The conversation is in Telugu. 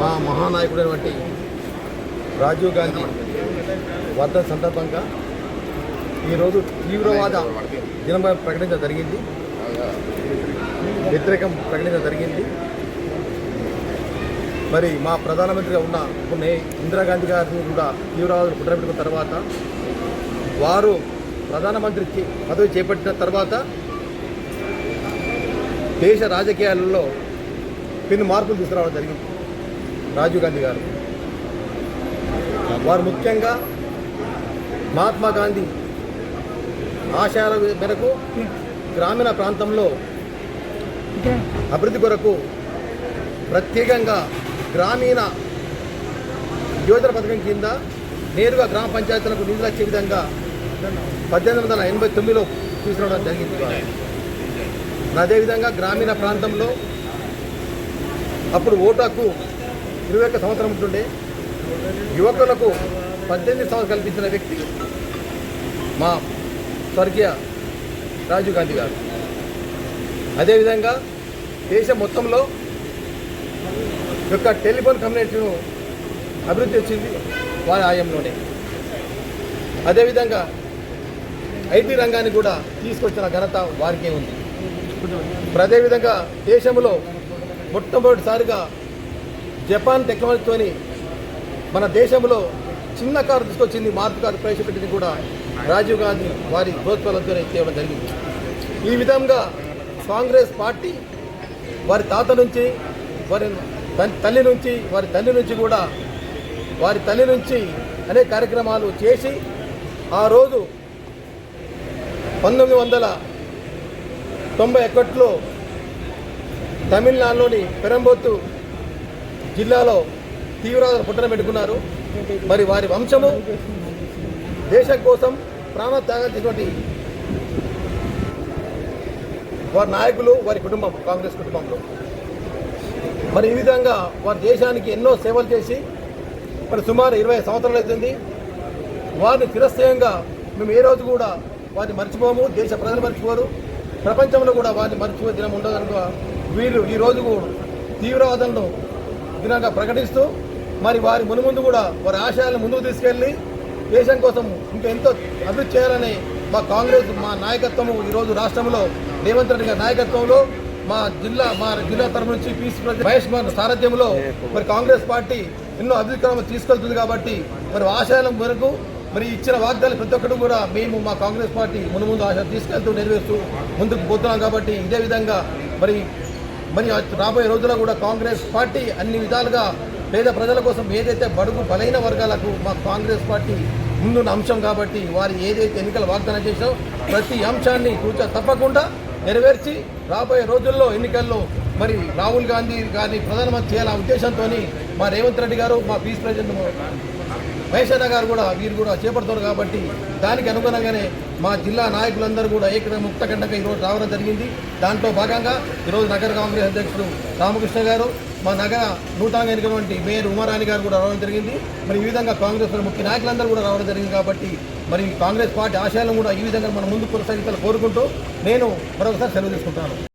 మా మహానాయకుడైనటువంటి రాజీవ్ గాంధీ వర్ధంతి సందర్భంగా ఈరోజు తీవ్రవాద దినం ప్రకటించడం జరిగింది, వ్యతిరేకం ప్రకటించడం జరిగింది. మరి మా ప్రధానమంత్రిగా ఉన్న ఇందిరాగాంధీ గారిని కూడా తీవ్రవాదులు కుట్రపెట్టుకున్న తర్వాత వారు ప్రధానమంత్రి పదవి చేపట్టిన తర్వాత దేశ రాజకీయాలలో పెను మార్పులు తీసుకురావడం జరిగింది. రాజీవ్ గాంధీ గారు వారు ముఖ్యంగా మహాత్మా గాంధీ ఆశయాల మేరకు గ్రామీణ ప్రాంతంలో అభివృద్ధి కొరకు ప్రత్యేకంగా గ్రామీణ యోజన పథకం కింద నేరుగా గ్రామ పంచాయతీలకు నిధులు వచ్చే విధంగా 1889లో తీసుకురావడం జరిగింది. అదేవిధంగా గ్రామీణ ప్రాంతంలో అప్పుడు ఓటు హక్కు 21 సంవత్సరం ఉంటుండే, యువకులకు 18 సంవత్సరాలు కల్పించిన వ్యక్తి మా స్వర్గీయ రాజీవ్ గాంధీ గారు. అదేవిధంగా దేశం మొత్తంలో యొక్క టెలిఫోన్ కమ్యూనిటీను అభివృద్ధి వచ్చింది వారి హయాంలోనే. అదేవిధంగా ఐటీ రంగాన్ని కూడా తీసుకొచ్చిన ఘనత వారికే ఉంది. అదేవిధంగా దేశంలో మొట్టమొదటిసారిగా జపాన్ టెక్నాలజీతోని మన దేశంలో చిన్న కారు తీసుకొచ్చింది, మార్పు కారు ప్రవేశపెట్టింది కూడా రాజీవ్ గాంధీ వారి ప్రోత్సాహంతోనే చేయడం జరిగింది. ఈ విధంగా కాంగ్రెస్ పార్టీ వారి తాత నుంచి, వారి తల్లి నుంచి అనేక కార్యక్రమాలు చేసి ఆ రోజు 1991లో తమిళనాడులోని పెరంబత్తూర్ జిల్లాలో తీవ్రవాదులు పుట్టన పెట్టుకున్నారు. మరి వారి వంశము దేశం కోసం ప్రాణత్యాగం చేసినటువంటి వారి నాయకులు, వారి కుటుంబం, కాంగ్రెస్ కుటుంబంలో మరి ఈ విధంగా వారి దేశానికి ఎన్నో సేవలు చేసి మరి సుమారు 20 సంవత్సరాలు అవుతుంది. వారిని చిరస్థాయంగా మేము ఏ రోజు కూడా వారిని మర్చిపోము, దేశ ప్రజలు మర్చిపోరు, ప్రపంచంలో కూడా వారిని మర్చిపోయే దినం ఉండదు కనుక వీరు ఈరోజు తీవ్రవాదులను దినంగా ప్రకటిస్తూ మరి వారి మునుముందు కూడా వారి ఆశయాలను ముందుకు తీసుకెళ్లి దేశం కోసం ఇంకా ఎంతో అభివృద్ధి చేయాలని మా కాంగ్రెస్ నాయకత్వము ఈరోజు రాష్ట్రంలో రేవంత్ రెడ్డి గారి నాయకత్వంలో మా జిల్లా తరఫు నుంచి పీసీ ప్రెసిడెంట్ మహేష్ సారథ్యంలో మరి కాంగ్రెస్ పార్టీ ఎన్నో అభివృద్ధి క్రమాలు తీసుకెళ్తుంది. కాబట్టి మరి ఆశయాల మేరకు మరి ఇచ్చిన వాగ్దానాలు ప్రతి ఒక్కరు కూడా మేము మా కాంగ్రెస్ పార్టీ ముందు ఆశ తీసుకెళ్తూ నెరవేరుస్తూ ముందుకు పోతున్నాం. కాబట్టి ఇదే విధంగా మరి రాబోయే రోజుల్లో కూడా కాంగ్రెస్ పార్టీ అన్ని విధాలుగా పేద ప్రజల కోసం ఏదైతే బడుగు బలైన వర్గాలకు మా కాంగ్రెస్ పార్టీ ముందున్న అంశం కాబట్టి వారు ఏదైతే ఎన్నికల వాగ్దానం చేశారో ప్రతి అంశాన్ని తప్పకుండా నెరవేర్చి రాబోయే రోజుల్లో ఎన్నికల్లో మరి రాహుల్ గాంధీ గారిని ప్రధానమంత్రి చేయాలనే ఉద్దేశంతో మా రేవంత్ రెడ్డి గారు, మా పీసీ ప్రెసిడెంట్ మహేష్ గారు కూడా వీరు కూడా చేపడతారు. కాబట్టి దానికి అనుగుణంగానే మా జిల్లా నాయకులందరూ కూడా ముక్తఖండంగా ఈరోజు రావడం జరిగింది. దాంట్లో భాగంగా ఈరోజు నగర కాంగ్రెస్ అధ్యక్షుడు రామకృష్ణ గారు, మా నగర నూతనంగా ఎన్నికటువంటి మేయర్ ఉమారాణి గారు కూడా రావడం జరిగింది. మరి ఈ విధంగా కాంగ్రెస్ ముఖ్య నాయకులందరూ కూడా రావడం జరిగింది. కాబట్టి మరి కాంగ్రెస్ పార్టీ ఆశయాలను కూడా ఈ విధంగా మనం ముందుకు కొనసాగించాలని కోరుకుంటూ నేను మరొకసారి సెలవు తీసుకుంటాను.